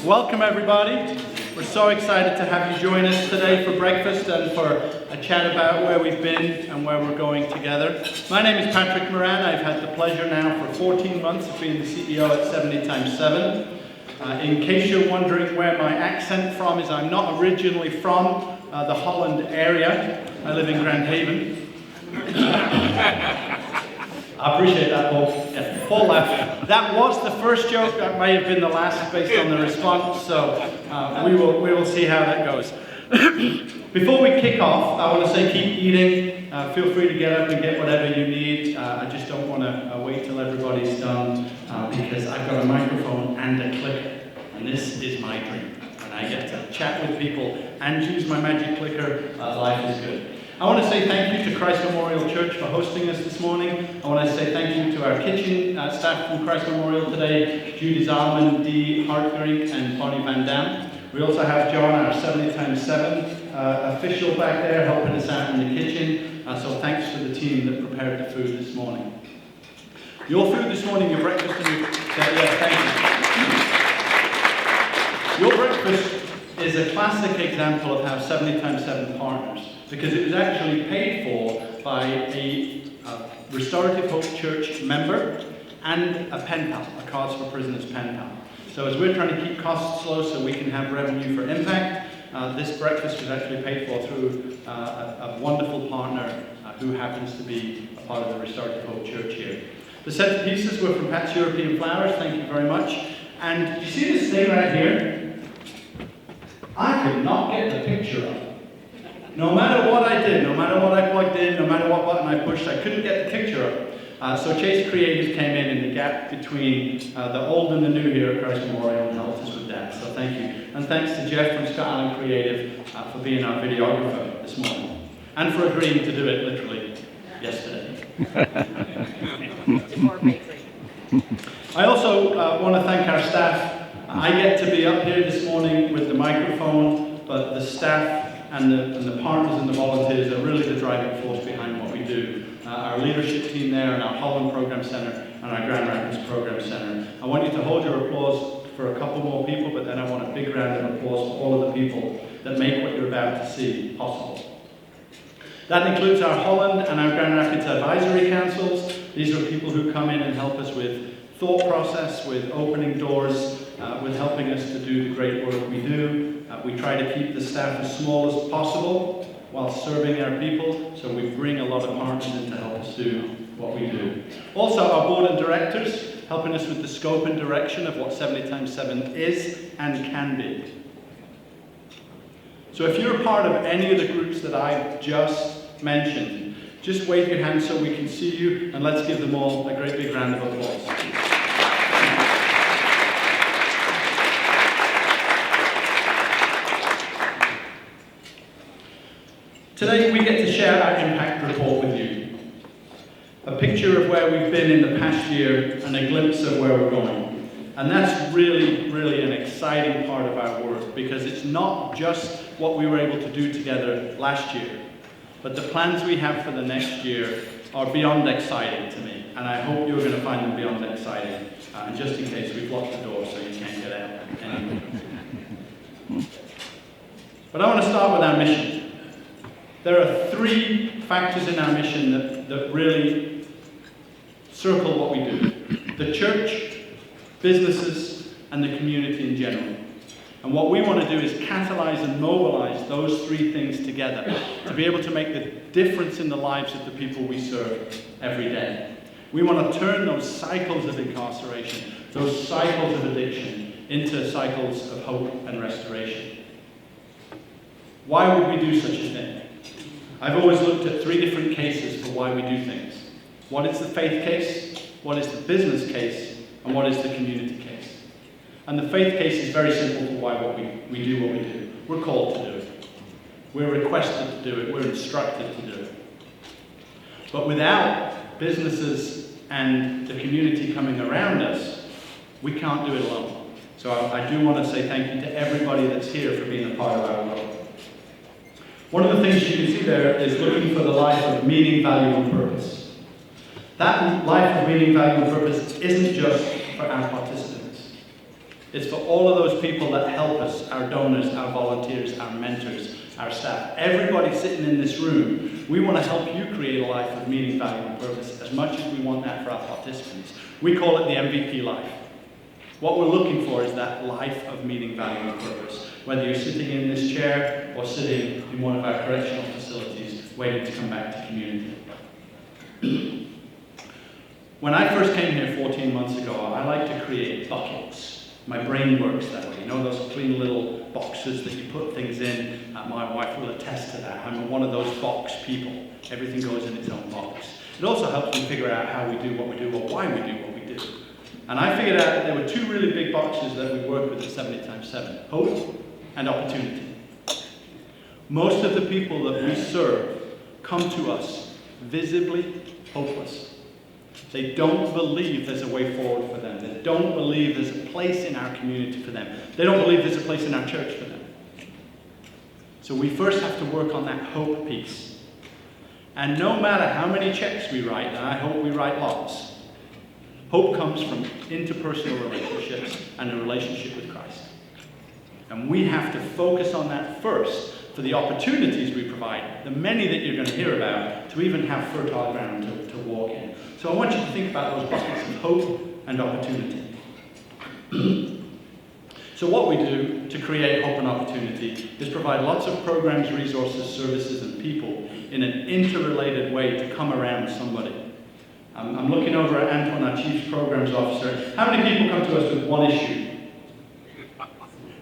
Welcome everybody. We're so excited to have you join us today for breakfast and for a chat about where we've been and where we're going together. My name is Patrick Moran. I've had the pleasure now for 14 months of being the CEO at 70x7. In case you're wondering where my accent from is, I'm not originally from the Holland area. I live in Grand Haven. I appreciate that, Paul. Yeah, Paul laughed. That was the first joke. That may have been the last based on the response, so we will see how that goes. Before we kick off, I want to say keep eating. Feel free to get up and get whatever you need. I just don't want to wait till everybody's done because I've got a microphone and a clicker, and this is my dream. When I get to chat with people and use my magic clicker, life is good. I want to say thank you to Christ Memorial Church for hosting us this morning. I want to say thank you to our kitchen staff from Christ Memorial today, Judy Zalman, Dee Hartgerink, and Bonnie Van Dam. We also have John, our 70x7 official back there, helping us out in the kitchen. So thanks to the team that prepared the food this morning. Your food this morning, your breakfast, and thank you. Your breakfast is a classic example of how 70x7 partners, because it was actually paid for by a Restorative Hope Church member and a pen pal, a Cause for Prisoners pen pal. So as we're trying to keep costs low so we can have revenue for impact, this breakfast was actually paid for through a wonderful partner who happens to be a part of the Restorative Hope Church here. The centerpieces were from Pat's European Flowers, thank you very much. And you see this thing right here? I could not get the picture up. No matter what I did, no matter what I plugged in, no matter what button I pushed, I couldn't get the picture up. So Chase Creative came in the gap between the old and the new here at Christ Memorial and helped us with that. So thank you. And thanks to Jeff from Scott Allen Creative for being our videographer this morning. And for agreeing to do it literally yesterday. I also want to thank our staff. I get to be up here this morning with the microphone, but the staff and the partners and the volunteers are really the driving force behind what we do. Our leadership team there, and our Holland Program Center, and our Grand Rapids Program Center. I want you to hold your applause for a couple more people, but then I want a big round of applause for all of the people that make what you're about to see possible. That includes our Holland and our Grand Rapids Advisory Councils. These are people who come in and help us with thought process, with opening doors, with helping us to do the great work we do. We try to keep the staff as small as possible while serving our people, so we bring a lot of partners in to help us do what we do. Also, our board of directors, helping us with the scope and direction of what 70x7 is and can be. So if you're a part of any of the groups that I've just mentioned, just wave your hand so we can see you, and let's give them all a great big round of applause. Today we get to share our impact report with you. A picture of where we've been in the past year and a glimpse of where we're going. And that's really, really an exciting part of our work, because it's not just what we were able to do together last year, but the plans we have for the next year are beyond exciting to me. And I hope you're going to find them beyond exciting. And just in case, we've locked the door so you can't get out anymore. But I want to start with our mission. There are three factors in our mission that really circle what we do. The church, businesses, and the community in general. And what we want to do is catalyze and mobilize those three things together to be able to make the difference in the lives of the people we serve every day. We want to turn those cycles of incarceration, those cycles of addiction, into cycles of hope and restoration. Why would we do such a thing? I've always looked at three different cases for why we do things. What is the faith case? What is the business case? And what is the community case? And the faith case is very simple for why we do what we do. We're called to do it. We're requested to do it. We're instructed to do it. But without businesses and the community coming around us, we can't do it alone. So I do want to say thank you to everybody that's here for being a part of our work. One of the things you can see there is looking for the life of meaning, value, and purpose. That life of meaning, value, and purpose isn't just for our participants. It's for all of those people that help us, our donors, our volunteers, our mentors, our staff. Everybody sitting in this room, we want to help you create a life of meaning, value, and purpose as much as we want that for our participants. We call it the MVP life. What we're looking for is that life of meaning, value, and purpose. Whether you're sitting in this chair or sitting in one of our correctional facilities, waiting to come back to community. When I first came here 14 months ago, I like to create buckets. My brain works that way. You know those clean little boxes that you put things in? My wife will attest to that. I'm one of those box people. Everything goes in its own box. It also helps me figure out how we do what we do or why we do what we do. And I figured out that there were two really big boxes that we work with at 70x7. Hope and opportunity. Most of the people that we serve come to us visibly hopeless. They don't believe there's a way forward for them. They don't believe there's a place in our community for them. They don't believe there's a place in our church for them. So we first have to work on that hope piece. And no matter how many checks we write, and I hope we write lots, hope comes from interpersonal relationships and a relationship with Christ. And we have to focus on that first for the opportunities we provide, the many that you're going to hear about, to even have fertile ground to walk in. So I want you to think about those buckets of hope and opportunity. So what we do to create hope and opportunity is provide lots of programs, resources, services, and people in an interrelated way to come around somebody. I'm looking over at Antoine, our Chief Programs Officer. How many people come to us with one issue?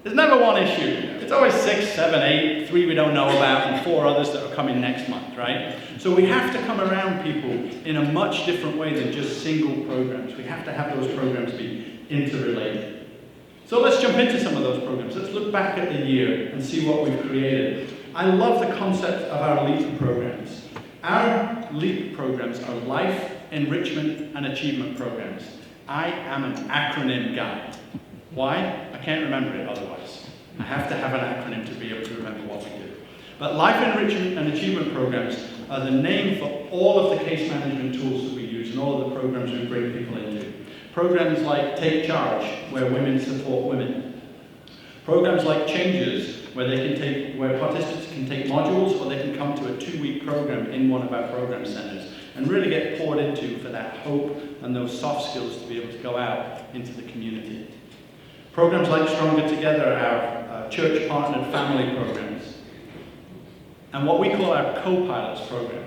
There's never one issue. It's always 6, 7, 8, 3 we don't know about, and 4 others that are coming next month, right? So we have to come around people in a much different way than just single programs. We have to have those programs be interrelated. So let's jump into some of those programs. Let's look back at the year and see what we've created. I love the concept of our LEAP programs. Our LEAP programs are Life, Enrichment, and Achievement programs. I am an acronym guy. Why? I can't remember it otherwise. I have to have an acronym to be able to remember what we do. But Life Enrichment and Achievement programs are the name for all of the case management tools that we use and all of the programs we bring people into. Programs like Take Charge, where women support women. Programs like Changes, where participants can take modules or they can come to a 2-week program in one of our program centers and really get poured into for that hope and those soft skills to be able to go out into the community. Programs like Stronger Together, our church-partnered family programs. And what we call our co-pilots program,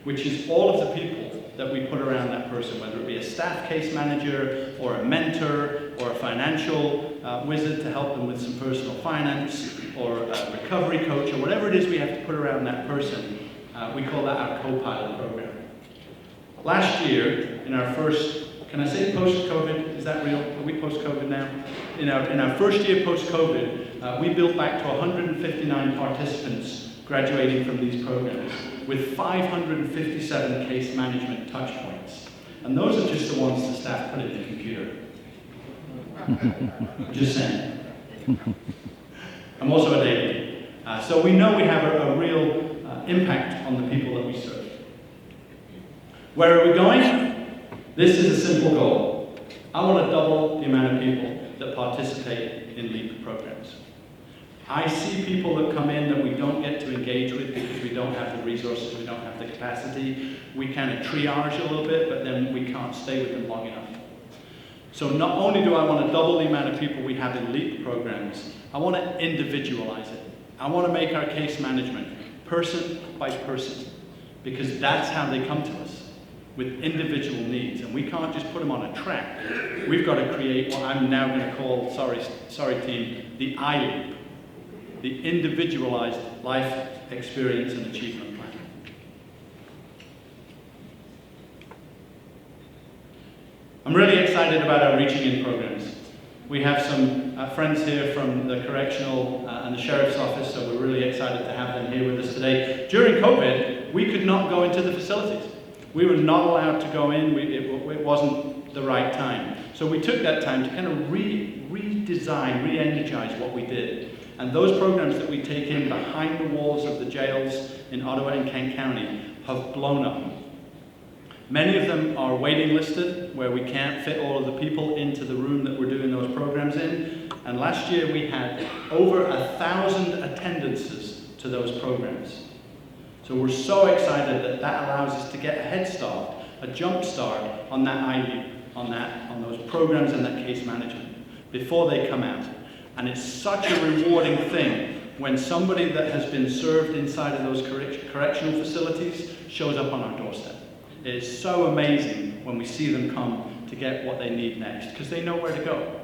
which is all of the people that we put around that person, whether it be a staff case manager, or a mentor, or a financial wizard to help them with some personal finance, or a recovery coach, or whatever it is we have to put around that person. We call that our co-pilot program. Last year, in our first, can I say post-COVID? Is that real? Are we post-COVID now? In our first year post-COVID, we built back to 159 participants graduating from these programs with 557 case management touch points. And those are just the ones the staff put in the computer. Just saying. I'm also a David. So we know we have a real impact on the people that we serve. Where are we going? This is a simple goal. I want to double the amount of people that participate in LEAP programs. I see people that come in that we don't get to engage with because we don't have the resources, we don't have the capacity. We kind of triage a little bit, but then we can't stay with them long enough. So not only do I want to double the amount of people we have in LEAP programs, I want to individualize it. I want to make our case management person by person, because that's how they come to us, with individual needs. And we can't just put them on a track. We've got to create what I'm now going to call, sorry team, the iLEAP, the individualized life experience and achievement plan. I'm really excited about our Reaching In programs. We have some friends here from the correctional and the sheriff's office, so we're really excited to have them here with us today. During COVID, we could not go into the facilities. We were not allowed to go in. It wasn't the right time. So we took that time to kind of redesign, re-energize what we did. And those programs that we take in behind the walls of the jails in Ottawa and Kent County have blown up. Many of them are waiting listed, where we can't fit all of the people into the room that we're doing those programs in. And last year we had over 1,000 attendances to those programs. So we're so excited that that allows us to get a head start, a jump start on that IU, on those programs and that case management before they come out. And it's such a rewarding thing when somebody that has been served inside of those correctional facilities shows up on our doorstep. It is so amazing when we see them come to get what they need next, because they know where to go.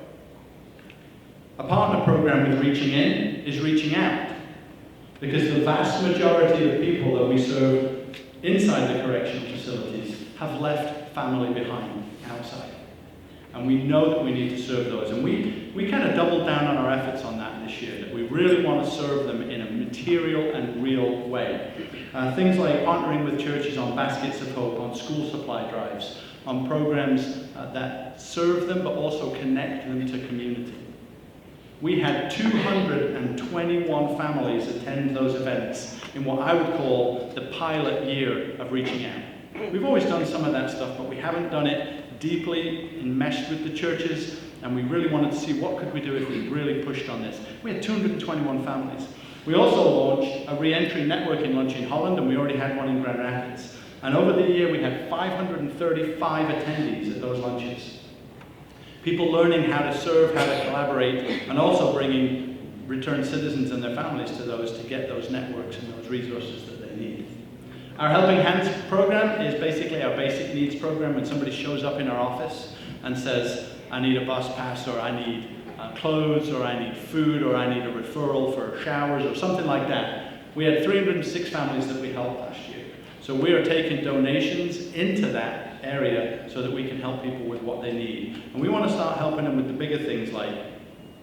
A partner program with Reaching In is reaching out, because the vast majority of people that we serve inside the correctional facilities have left family behind outside. And we know that we need to serve those. And we kind of doubled down on our efforts on that this year, that we really want to serve them in a material and real way. Things like partnering with churches on Baskets of Hope, on school supply drives, on programs that serve them but also connect them to community. We had 221 families attend those events in what I would call the pilot year of Reaching Out. We've always done some of that stuff, but we haven't done it deeply enmeshed with the churches, and we really wanted to see what could we do if we really pushed on this. We had 221 families. We also launched a re-entry networking lunch in Holland, and we already had one in Grand Rapids. And over the year, we had 535 attendees at those lunches. People learning how to serve, how to collaborate, and also bringing returned citizens and their families to those to get those networks and those resources that they need. Our Helping Hands program is basically our basic needs program. When somebody shows up in our office and says, I need a bus pass, or I need clothes, or I need food, or I need a referral for showers, or something like that. We had 306 families that we helped last year. So we are taking donations into that area so that we can help people with what they need. And we want to start helping them with the bigger things like,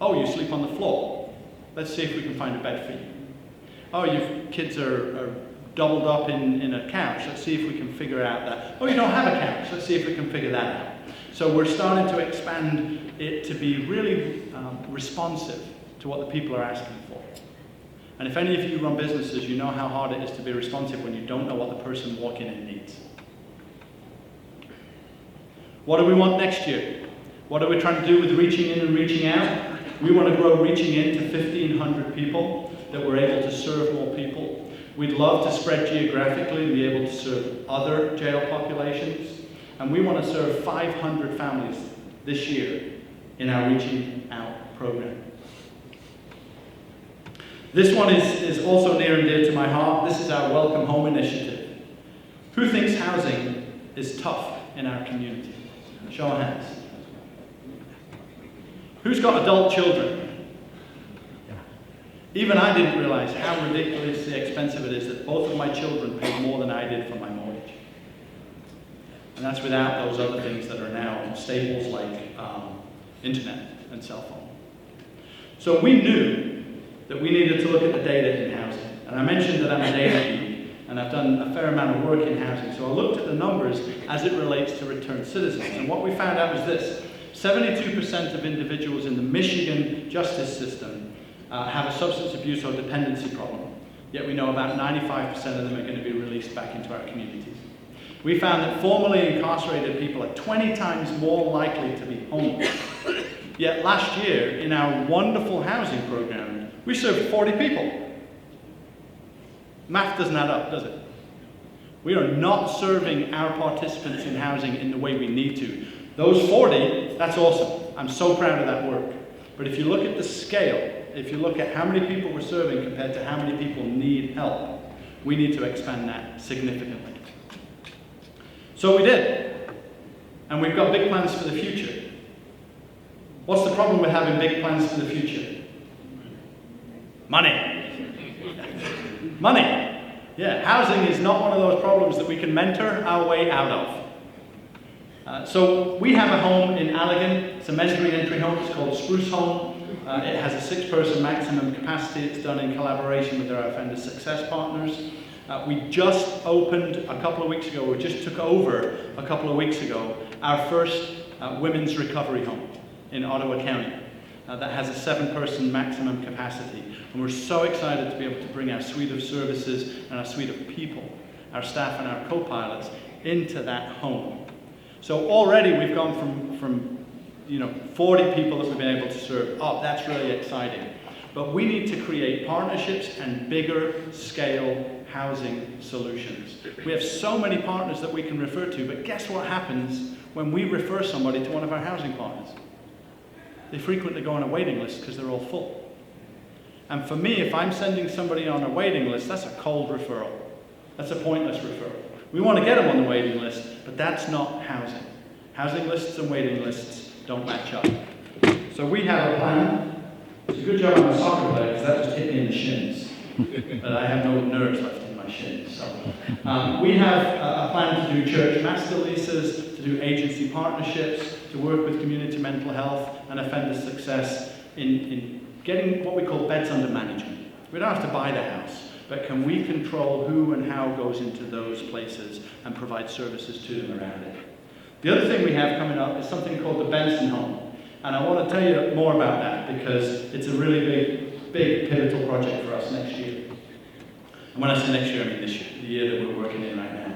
oh, you sleep on the floor. Let's see if we can find a bed for you. Oh, your kids are doubled up in a couch. Let's see if we can figure out that. Oh, you don't have a couch. Let's see if we can figure that out. So we're starting to expand it to be really responsive to what the people are asking for. And if any of you run businesses, you know how hard it is to be responsive when you don't know what the person walking in needs. What do we want next year? What are we trying to do with Reaching In and Reaching Out? We want to grow Reaching In to 1,500 people, that we're able to serve more people. We'd love to spread geographically and be able to serve other jail populations. And we want to serve 500 families this year in our Reaching Out program. This one is also near and dear to my heart. This is our Welcome Home initiative. Who thinks housing is tough in our community? Show of hands. Who's got adult children? Even I didn't realize how ridiculously expensive it is that both of my children paid more than I did for my mortgage. And that's without those other things that are now staples like internet and cell phone. So we knew that we needed to look at the data in housing. And I mentioned that I'm a data geek, and I've done a fair amount of work in housing. So I looked at the numbers as it relates to returned citizens. And what we found out was this: 72% of individuals in the Michigan justice system have a substance abuse or dependency problem. Yet we know about 95% of them are going to be released back into our communities. We found that formerly incarcerated people are 20 times more likely to be homeless. Yet last year, in our wonderful housing program, we served 40 people. Math doesn't add up, does it? We are not serving our participants in housing in the way we need to. Those 40, that's awesome. I'm so proud of that work. But if you look at the scale, if you look at how many people we're serving compared to how many people need help, we need to expand that significantly. So we did. And we've got big plans for the future. What's the problem with having big plans for the future? Money. Money. Yeah, housing is not one of those problems that we can mentor our way out of. So we have a home in Allegan. It's a men's re-entry home. It's called Spruce Home. It has a 6-person maximum capacity. It's done in collaboration with our offender success partners. We just opened a couple of weeks ago, we just took over a couple of weeks ago, our first women's recovery home in Ottawa County. That has a 7-person maximum capacity. And we're so excited to be able to bring our suite of services and our suite of people, our staff and our co-pilots, into that home. So already we've gone from 40 people that we've been able to serve. Oh, that's really exciting. But we need to create partnerships and bigger scale housing solutions. We have so many partners that we can refer to, but guess what happens when we refer somebody to one of our housing partners? They frequently go on a waiting list because they're all full. And for me, if I'm sending somebody on a waiting list, that's a cold referral. That's a pointless referral. We want to get them on the waiting list, but that's not housing. Housing lists and waiting lists don't match up. So we have a plan. It's a good job I'm a soccer player because that just hit me in the shins. But I have no nerves left in my shins. So we have a plan to do church master leases, to do agency partnerships, to work with community mental health and offender success in getting what we call beds under management. We don't have to buy the house, but can we control who and how goes into those places and provide services to them around it? The other thing we have coming up is something called the Benson Home. And I want to tell you more about that because it's a really big pivotal project for us next year. And when I say next year, I mean this year, the year that we're working in right now.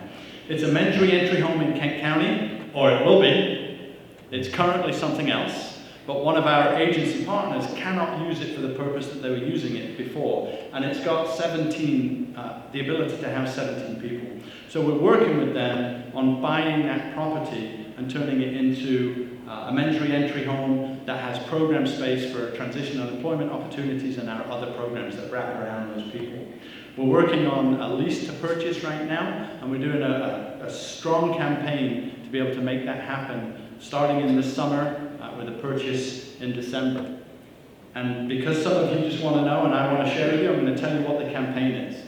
It's a men's re-entry home in Kent County, or it will be. It's currently something else, but one of our agency partners cannot use it for the purpose that they were using it before. And it's got the ability to house 17 people. So we're working with them on buying that property and turning it into a men's re-entry home that has program space for transition and employment opportunities and our other programs that wrap around those people. We're working on a lease to purchase right now, and we're doing a strong campaign to be able to make that happen, starting in the summer with a purchase in December. And because some of you just want to know and I want to share with you, I'm going to tell you what the campaign is.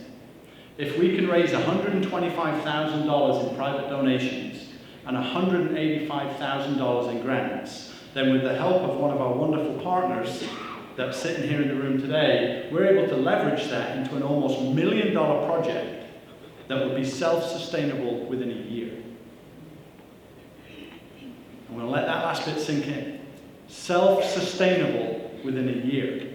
If we can raise $125,000 in private donations and $185,000 in grants, then with the help of one of our wonderful partners that's sitting here in the room today, we're able to leverage that into an almost $1 million project that will be self-sustainable within a year. I'm going to let that last bit sink in. Self-sustainable within a year.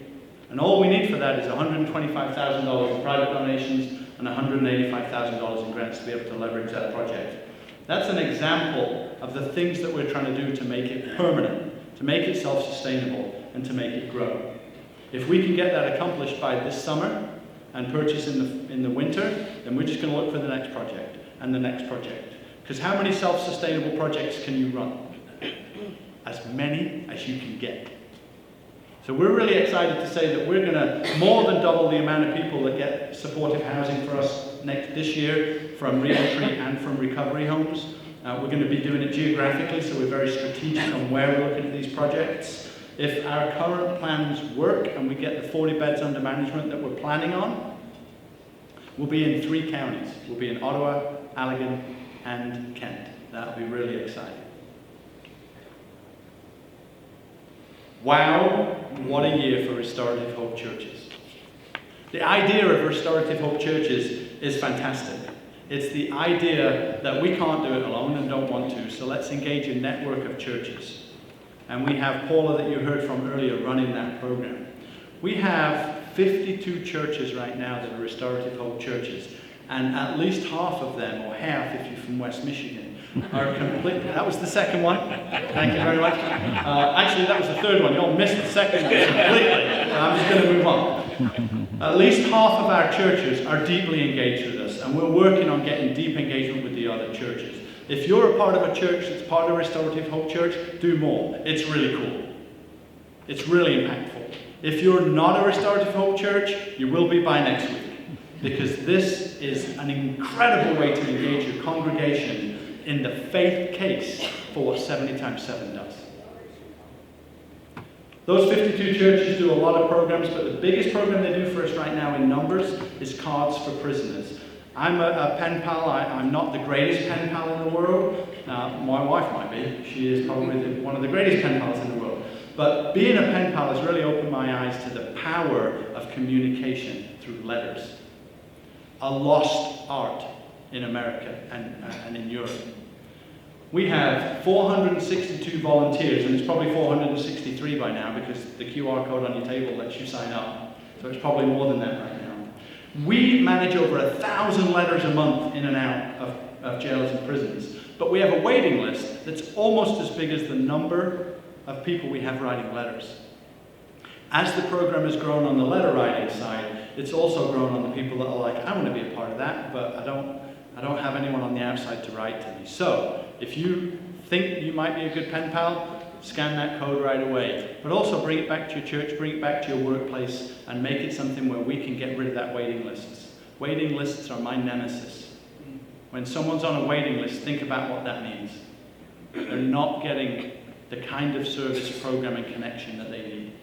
And all we need for that is $125,000 in private donations and $185,000 in grants to be able to leverage that project. That's an example of the things that we're trying to do to make it permanent, to make it self-sustainable, and to make it grow. If we can get that accomplished by this summer and purchase in the winter, then we're just going to look for the next project and the next project. Because how many self-sustainable projects can you run? As many as you can get. So we're really excited to say that we're going to more than double the amount of people that get supportive housing for us this year from re-entry and from recovery homes. We're going to be doing it geographically, so we're very strategic on where we're looking at these projects. If our current plans work and we get the 40 beds under management that we're planning on, we'll be in 3 counties. We'll be in Ottawa, Allegan, and Kent. That'll be really exciting. Wow, what a year for Restorative Hope Churches. The idea of Restorative Hope Churches is fantastic. It's the idea that we can't do it alone and don't want to, so let's engage a network of churches. And we have Paula that you heard from earlier running that program. We have 52 churches right now that are Restorative Hope Churches, and at least half of them, or half if you're from West Michigan, are complete. That was the second one. Thank you very much. Actually, that was the third one. You all missed the second one completely. I'm just going to move on. At least half of our churches are deeply engaged with us, and we're working on getting deep engagement with the other churches. If you're a part of a church that's part of Restorative Hope Church, do more. It's really cool. It's really impactful. If you're not a Restorative Hope Church, you will be by next week, because this is an incredible way to engage your congregation in the faith case for what 70 times 7 does. Those 52 churches do a lot of programs, but the biggest program they do for us right now in numbers is Cards for Prisoners. I'm a pen pal. I'm not the greatest pen pal in the world. My wife might be. She is probably one of the greatest pen pals in the world. But being a pen pal has really opened my eyes to the power of communication through letters. A lost art in America and in Europe. We have 462 volunteers, and it's probably 463 by now because the QR code on your table lets you sign up. So it's probably more than that right now. We manage over 1,000 letters a month in and out of jails and prisons. But we have a waiting list that's almost as big as the number of people we have writing letters. As the program has grown on the letter writing side, it's also grown on the people that are like, I want to be a part of that, but I don't have anyone on the outside to write to me. So if you think you might be a good pen pal, scan that code right away. But also bring it back to your church, bring it back to your workplace, and make it something where we can get rid of that waiting lists. Waiting lists are my nemesis. When someone's on a waiting list, think about what that means. They're not getting the kind of service, program, and connection that they need.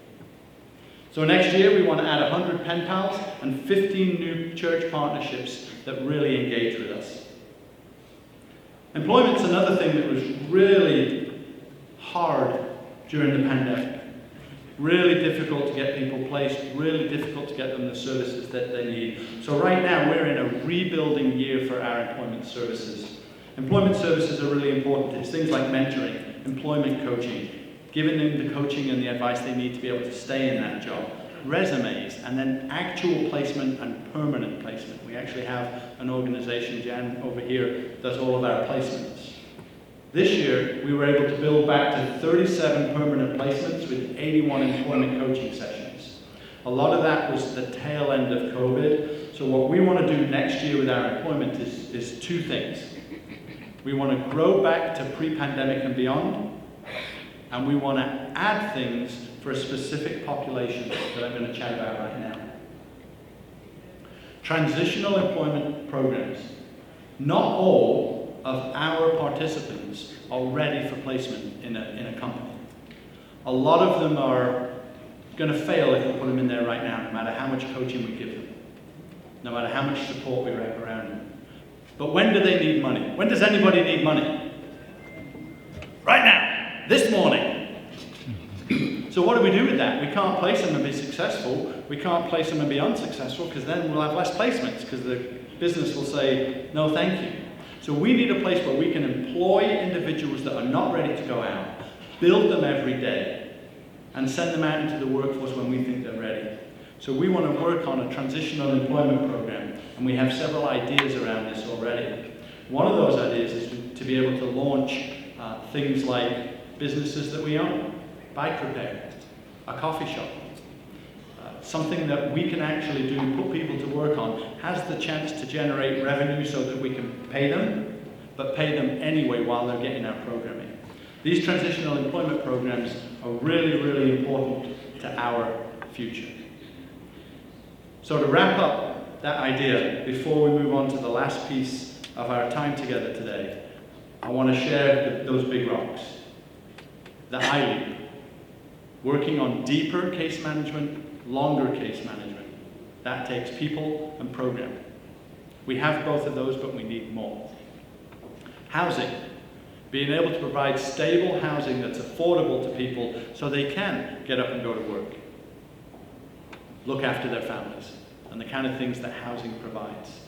So next year we want to add 100 pen pals and 15 new church partnerships that really engage with us. Employment's another thing that was really hard during the pandemic. Really difficult to get people placed, really difficult to get them the services that they need. So right now we're in a rebuilding year for our employment services. Employment services are really important. It's things like mentoring, employment coaching, giving them the coaching and the advice they need to be able to stay in that job, resumes, and then actual placement and permanent placement. We actually have an organization, Jan over here, does all of our placements. This year, we were able to build back to 37 permanent placements with 81 employment coaching sessions. A lot of that was the tail end of COVID. So what we want to do next year with our employment is two things. We want to grow back to pre-pandemic and beyond, and we want to add things for a specific population that I'm going to chat about right now. Transitional employment programs. Not all of our participants are ready for placement in a company. A lot of them are going to fail if we put them in there right now, no matter how much coaching we give them, no matter how much support we wrap around them. But when do they need money? When does anybody need money? Right now, this morning. So what do we do with that? We can't place them and be successful. We can't place them and be unsuccessful, because then we'll have less placements, because the business will say, no thank you. So we need a place where we can employ individuals that are not ready to go out, build them every day, and send them out into the workforce when we think they're ready. So we want to work on a transitional employment program, and we have several ideas around this already. One of those ideas is to be able to launch things like businesses that we own, bike repair, a coffee shop, something that we can actually do, put people to work on, has the chance to generate revenue so that we can pay them, but pay them anyway while they're getting our programming. These transitional employment programs are really, really important to our future. So to wrap up that idea, before we move on to the last piece of our time together today, I want to share those big rocks. The iLeap, working on deeper case management, longer case management. That takes people and program. We have both of those, but we need more. Housing, being able to provide stable housing that's affordable to people so they can get up and go to work, look after their families, and the kind of things that housing provides.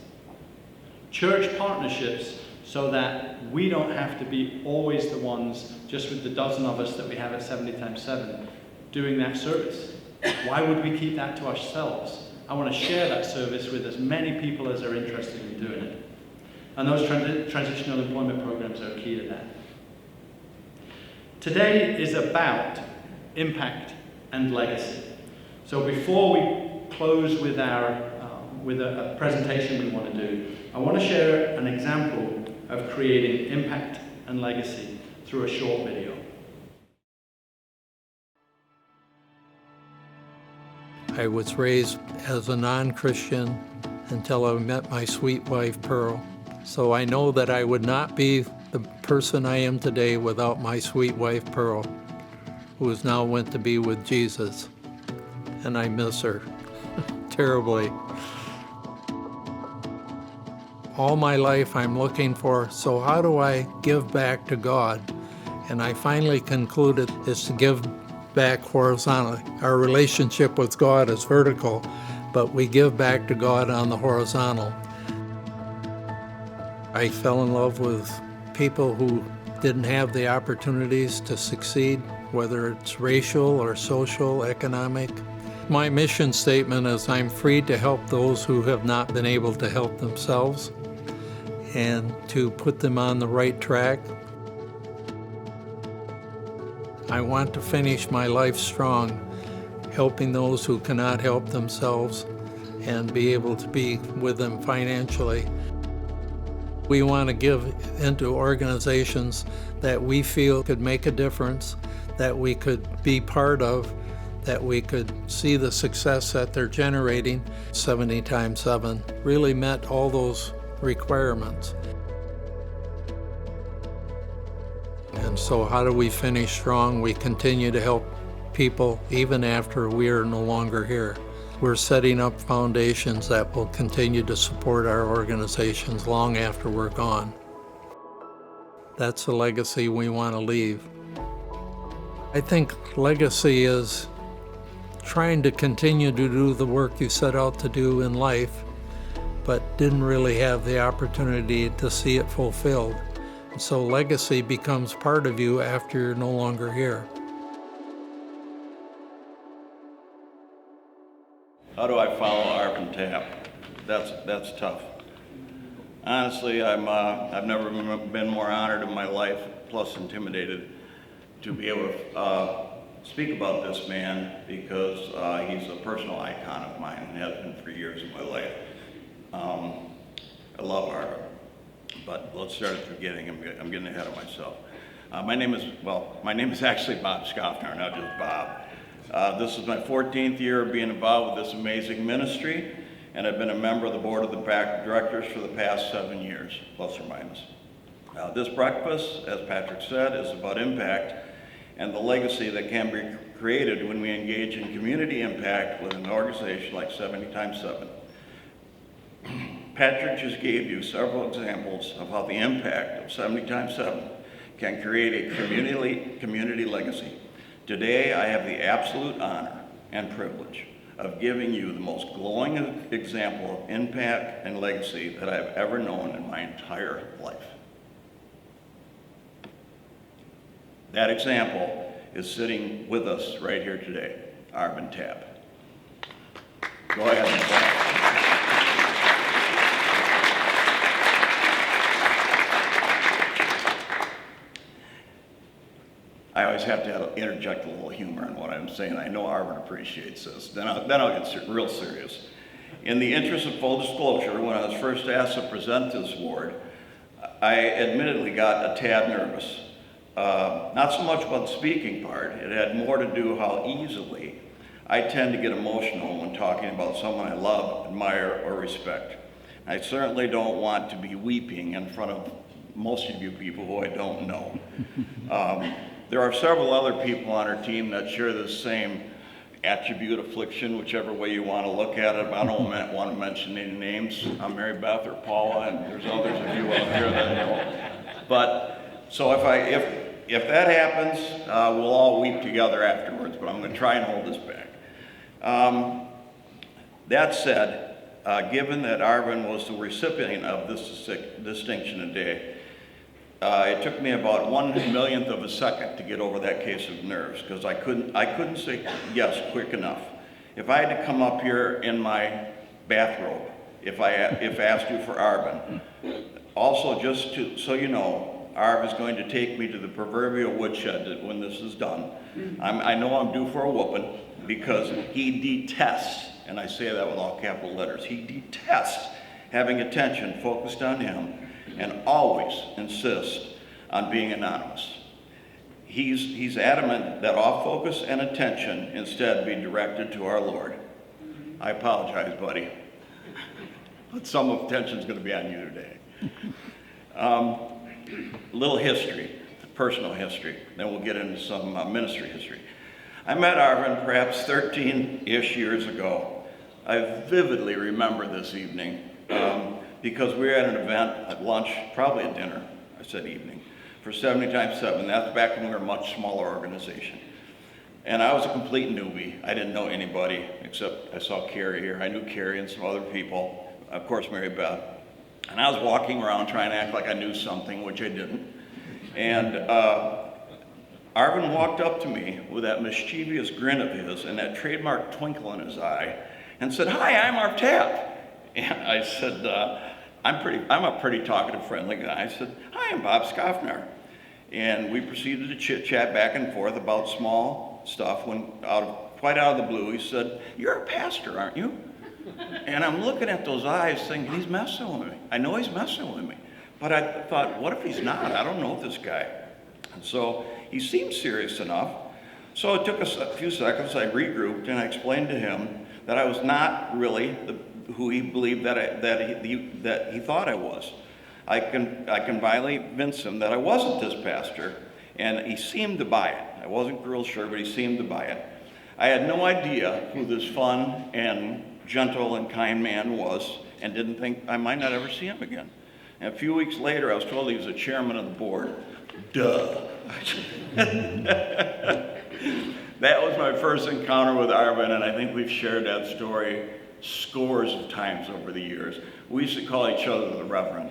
Church partnerships, so that we don't have to be always the ones, just with the dozen of us that we have at 70x7, doing that service. Why would we keep that to ourselves? I want to share that service with as many people as are interested in doing it. And those transitional employment programs are key to that. Today is about impact and legacy. So before we close with a presentation we want to do, I want to share an example of creating impact and legacy through a short video. I was raised as a non-Christian until I met my sweet wife, Pearl. So I know that I would not be the person I am today without my sweet wife, Pearl, who is now went to be with Jesus. And I miss her terribly. All my life I'm looking for, so how do I give back to God? And I finally concluded is to give back horizontally. Our relationship with God is vertical, but we give back to God on the horizontal. I fell in love with people who didn't have the opportunities to succeed, whether it's racial or social, economic. My mission statement is I'm free to help those who have not been able to help themselves and to put them on the right track. I want to finish my life strong, helping those who cannot help themselves and be able to be with them financially. We want to give into organizations that we feel could make a difference, that we could be part of, that we could see the success that they're generating. 70 times 7 really met all those requirements. And so how do we finish strong? We continue to help people even after we are no longer here. We're setting up foundations that will continue to support our organizations long after we're gone. That's the legacy we want to leave. I think legacy is trying to continue to do the work you set out to do in life, but didn't really have the opportunity to see it fulfilled. And so legacy becomes part of you after you're no longer here. How do I follow Arvin Tapp? That's tough. Honestly, I've never been more honored in my life, plus intimidated, to be able to speak about this man because he's a personal icon of mine and has been for years in my life. I love Arvin, but let's start at the beginning. I'm getting ahead of myself. My name is actually Bob Schaffner, not just Bob. This is my 14th year of being involved with this amazing ministry, and I've been a member of the board of the directors for the past 7 years, plus or minus. This breakfast, as Patrick said, is about impact and the legacy that can be created when we engage in community impact with an organization like 70 times 7. Patrick just gave you several examples of how the impact of 70 times 7 can create a community legacy. Today, I have the absolute honor and privilege of giving you the most glowing example of impact and legacy that I've ever known in my entire life. That example is sitting with us right here today, Arvin Tapp. Go ahead and clap. I always have to interject a little humor in what I'm saying. I know Arvin appreciates this. Then I'll get real serious. In the interest of full disclosure, when I was first asked to present this award, I admittedly got a tad nervous. Not so much about the speaking part. It had more to do how easily I tend to get emotional when talking about someone I love, admire, or respect. I certainly don't want to be weeping in front of most of you people who I don't know. There are several other people on our team that share the same attribute, affliction, whichever way you want to look at it. I don't want to mention any names. I'm Mary Beth or Paula, and there's others of you out there that know. But so if that happens, we'll all weep together afterwards. But I'm going to try and hold this back. That said, given that Arvin was the recipient of this distinction today, it took me about 1/1,000,000th of a second to get over that case of nerves because I couldn't say yes quick enough. If I had to come up here in my bathrobe, if asked you for Arvin, also just so you know, Arv is going to take me to the proverbial woodshed when this is done. I know I'm due for a whooping because he detests, and I say that with all capital letters, he detests having attention focused on him and always insists on being anonymous. He's adamant that all focus and attention instead be directed to our Lord. I apologize, buddy, but some attention's going to be on you today. Little history, personal history, then we'll get into some ministry history. I met Arvin perhaps 13-ish years ago. I vividly remember this evening because we were at an event, at lunch, probably at dinner, I said evening, for 70 times 7. That's back when we were a much smaller organization. And I was a complete newbie. I didn't know anybody except I saw Carrie here. I knew Carrie and some other people, of course Mary Beth. And I was walking around trying to act like I knew something, which I didn't. And Arvin walked up to me with that mischievous grin of his and that trademark twinkle in his eye and said, "Hi, I'm Arv Tapp." And I said, I'm a pretty talkative, friendly guy. I said, "Hi, I'm Bob Schaffner." And we proceeded to chit-chat back and forth about small stuff when quite out of the blue, he said, "You're a pastor, aren't you?" And I'm looking at those eyes thinking, he's messing with me. I know he's messing with me. But I thought, what if he's not? I don't know this guy. And so he seemed serious enough. So it took us a few seconds. I regrouped and I explained to him that I was not really who he believed that he thought I was. I convinced him that I wasn't this pastor, and he seemed to buy it. I wasn't real sure, but he seemed to buy it. I had no idea who this fun and gentle and kind man was, and didn't think I might not ever see him again. And a few weeks later, I was told he was the chairman of the board. Duh. That was my first encounter with Arvin, and I think we've shared that story scores of times over the years. We used to call each other the Reverend.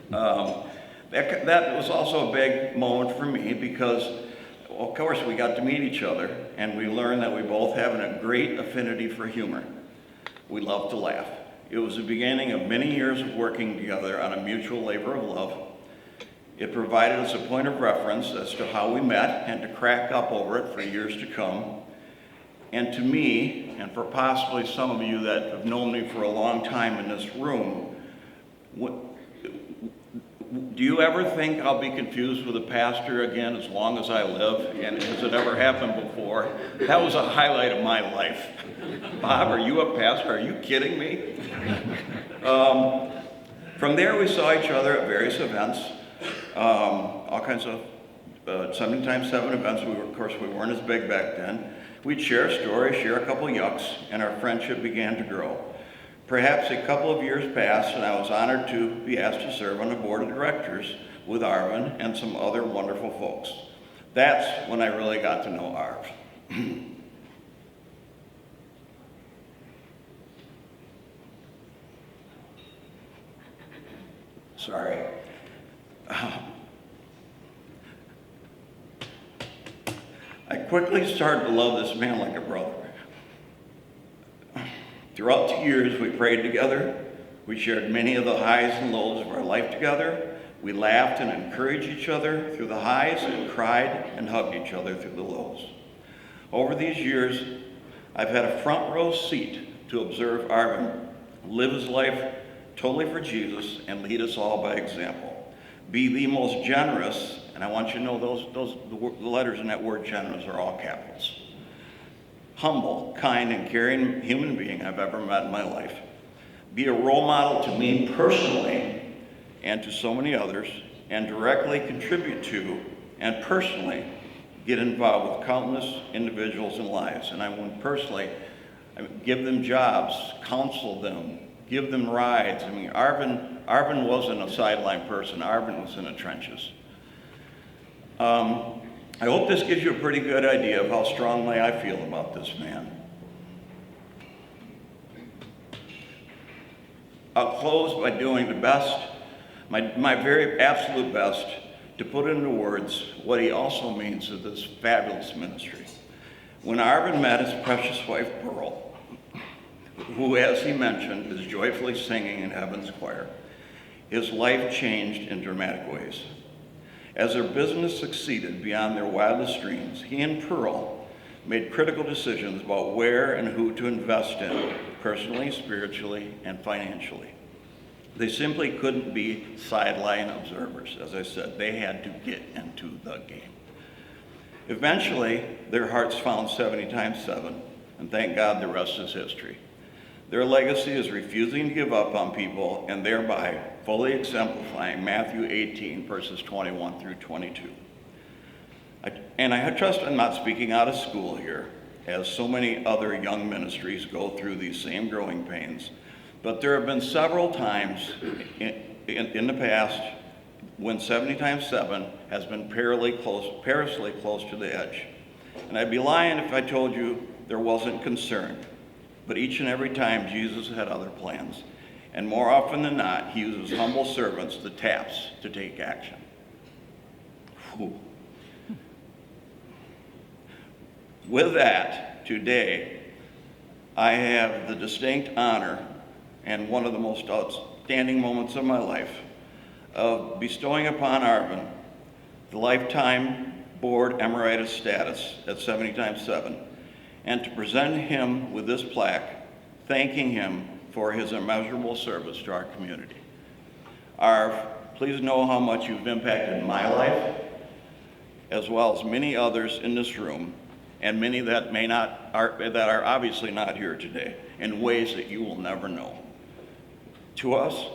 That was also a big moment for me because, of course, we got to meet each other, and we learned that we both have a great affinity for humor. We love to laugh. It was the beginning of many years of working together on a mutual labor of love. It provided us a point of reference as to how we met and to crack up over it for years to come. And to me, and for possibly some of you that have known me for a long time in this room, do you ever think I'll be confused with a pastor again as long as I live? And has it ever happened before? That was a highlight of my life. Bob, are you a pastor? Are you kidding me? From there, we saw each other at various events, all kinds of 7x7 events. Of course, we weren't as big back then. We'd share a story, share a couple yucks, and our friendship began to grow. Perhaps a couple of years passed, and I was honored to be asked to serve on the board of directors with Arvin and some other wonderful folks. That's when I really got to know Arv. Sorry. I quickly started to love this man like a brother. Throughout the years, we prayed together. We shared many of the highs and lows of our life together. We laughed and encouraged each other through the highs and cried and hugged each other through the lows. Over these years, I've had a front row seat to observe Arvin live his life totally for Jesus and lead us all by example. Be the most generous, and I want you to know the letters in that word generous are all capitals. Humble, kind, and caring human being I've ever met in my life. Be a role model to me personally and to so many others, and directly contribute to and personally get involved with countless individuals and lives. And I want personally give them jobs, counsel them, give them rides. I mean, Arvin wasn't a sideline person. Arvin was in the trenches. I hope this gives you a pretty good idea of how strongly I feel about this man. I'll close by doing the best, my very absolute best, to put into words what he also means to this fabulous ministry. When Arvin met his precious wife, Pearl, who, as he mentioned, is joyfully singing in heaven's choir, his life changed in dramatic ways. As their business succeeded beyond their wildest dreams, he and Pearl made critical decisions about where and who to invest in, personally, spiritually, and financially. They simply couldn't be sideline observers. As I said, they had to get into the game. Eventually, their hearts found 70x7, and thank God the rest is history. Their legacy is refusing to give up on people and thereby fully exemplifying Matthew 18, verses 21 through 22. And I trust I'm not speaking out of school here, as so many other young ministries go through these same growing pains. But there have been several times in the past when 70x7 has been perilously close to the edge. And I'd be lying if I told you there wasn't concern. But each and every time, Jesus had other plans. And more often than not, he uses humble servants, the taps, to take action. Whew. With that, today, I have the distinct honor and one of the most outstanding moments of my life of bestowing upon Arvin the lifetime board emeritus status at 70 times 7, and to present him with this plaque, thanking him for his immeasurable service to our community. Arv, please know how much you've impacted my life, as well as many others in this room, and many that are obviously not here today, in ways that you will never know. To us,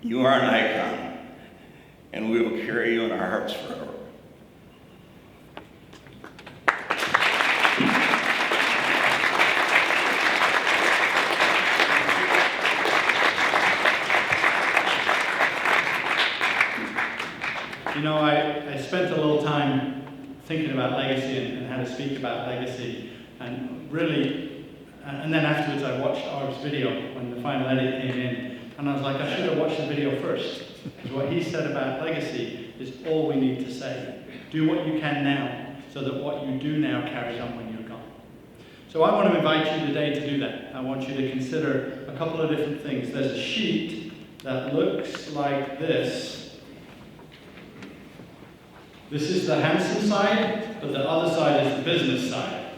you are an icon, and we will carry you in our hearts forever. You know, I spent a little time thinking about legacy and how to speak about legacy, and really, and then afterwards I watched Arv's video when the final edit came in, and I was like, I should have watched the video first, because what he said about legacy is all we need to say. Do what you can now, so that what you do now carries on when you're gone. So I want to invite you today to do that. I want you to consider a couple of different things. There's a sheet that looks like this. This is the Hanson side, but the other side is the business side.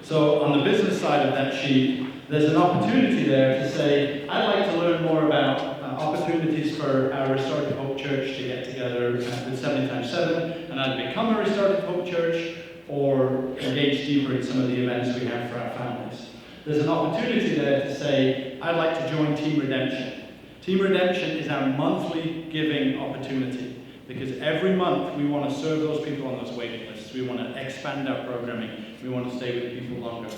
So on the business side of that sheet, there's an opportunity there to say, I'd like to learn more about opportunities for our Restorative Hope Church to get together with 70 times 7 and either become a Restorative Hope Church or engage deeper in some of the events we have for our families. There's an opportunity there to say, I'd like to join Team Redemption. Team Redemption is our monthly giving opportunity, because every month we want to serve those people on those waiting lists. We want to expand our programming. We want to stay with people longer.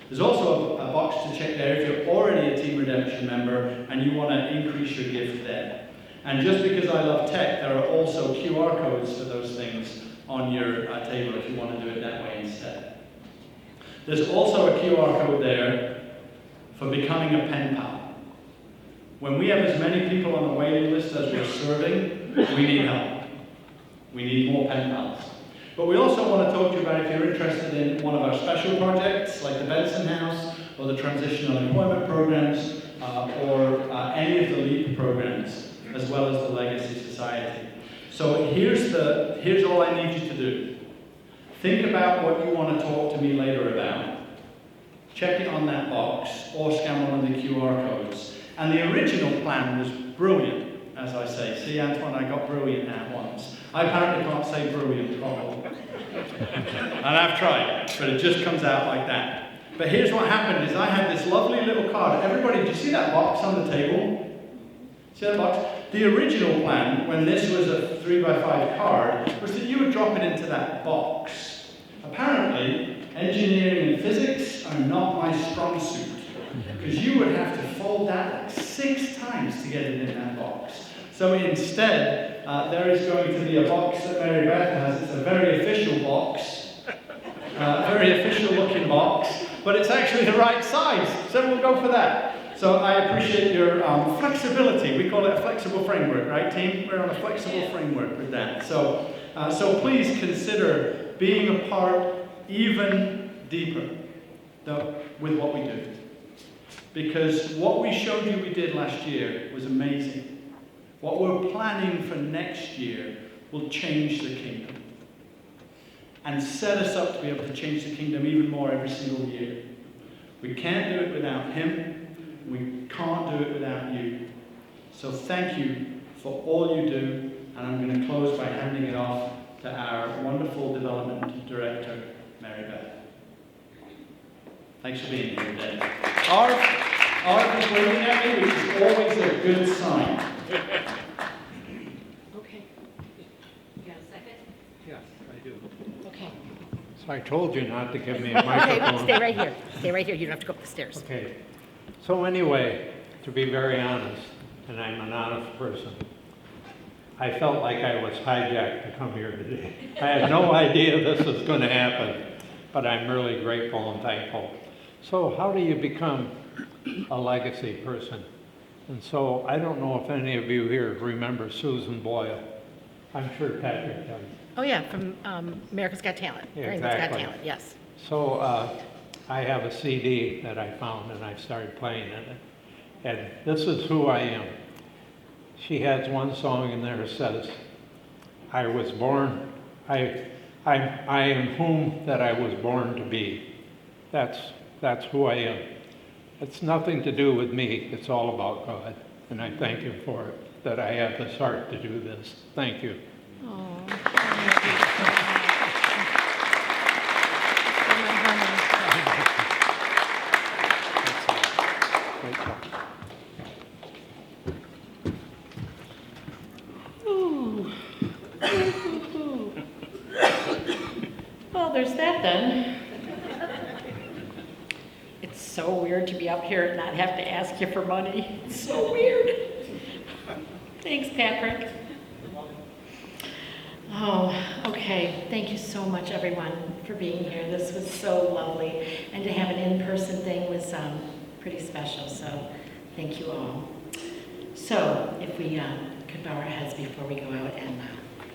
There's also a box to check there if you're already a Team Redemption member and you want to increase your gift there. And just because I love tech, there are also QR codes for those things on your table if you want to do it that way instead. There's also a QR code there for becoming a pen pal. When we have as many people on the waiting list as we're serving, we need help. We need more pen pals. But we also want to talk to you about if you're interested in one of our special projects, like the Benson House, or the Transitional Employment Programs, or any of the LEAP programs, as well as the Legacy Society. So here's all I need you to do. Think about what you want to talk to me later about. Check it on that box, or scan one of the QR codes. And the original plan was brilliant, as I say. See, Antoine, I got brilliant at once. I apparently can't say brilliant properly. And I've tried, but it just comes out like that. But here's what happened is I had this lovely little card. Everybody, do you see that box on the table? See that box? The original plan, when this was a 3x5 card, was that you would drop it into that box. Apparently, engineering and physics are not my strong suit, because you would have to fold that like 6 times to get it in that box. So instead, there is going to be a box that Mary Beth has. It's a very official box, very official looking box, but it's actually the right size, so we'll go for that. So I appreciate your flexibility. We call it a flexible framework, right, team? We're on a flexible framework with that. So please consider being a part even deeper with what we do. Because what we showed you we did last year was amazing. What we're planning for next year will change the kingdom and set us up to be able to change the kingdom even more every single year. We can't do it without him. We can't do it without you. So thank you for all you do, and I'm going to close by handing it off to our wonderful development director, Mary Beth. Thanks for being here today. Arv is waving at me, which is always a good sign. Okay. You got a second? Yes, I do. Okay. So I told you not to give me a Okay, microphone. stay right here. Stay right here. You don't have to go up the stairs. Okay. So anyway, to be very honest, and I'm an honest person, I felt like I was hijacked to come here today. I had no idea this was going to happen, but I'm really grateful and thankful. So how do you become a legacy person? And so I don't know if any of you here remember Susan Boyle. I'm sure Patrick does. Oh, yeah, from America's Got Talent. Yeah, America's Got exactly. Talent, yes. So I have a CD that I found and I started playing it. And this is who I am. She has one song in there that says, I was born, I am whom that I was born to be. That's who I am. It's nothing to do with me, it's all about God. And I thank Him for it, that I have this heart to do this. Thank you. Great job. Well, there's that then. It's so weird to be up here and not have to ask you for money. It's so weird. Thanks, Patrick. Oh, okay. Thank you so much, everyone, for being here. This was so lovely. And to have an in-person thing was pretty special, so thank you all. So if we could bow our heads before we go out and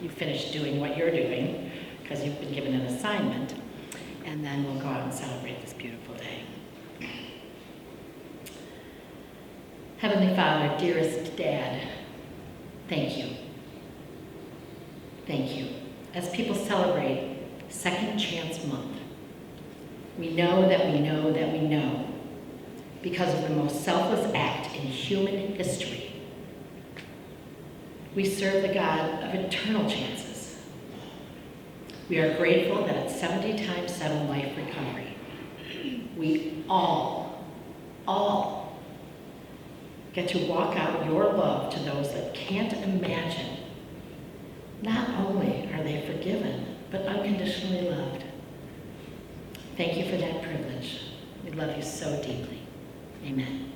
you finish doing what you're doing, because you've been given an assignment, and then we'll go out and celebrate this beautiful day. Heavenly Father, dearest Dad, thank you. Thank you. As people celebrate Second Chance Month, we know that we know that we know, because of the most selfless act in human history, we serve the God of eternal chances. We are grateful that at 70 times 7 life recovery, we all get to walk out your love to those that can't imagine. Not only are they forgiven, but unconditionally loved. Thank you for that privilege. We love you so deeply. Amen.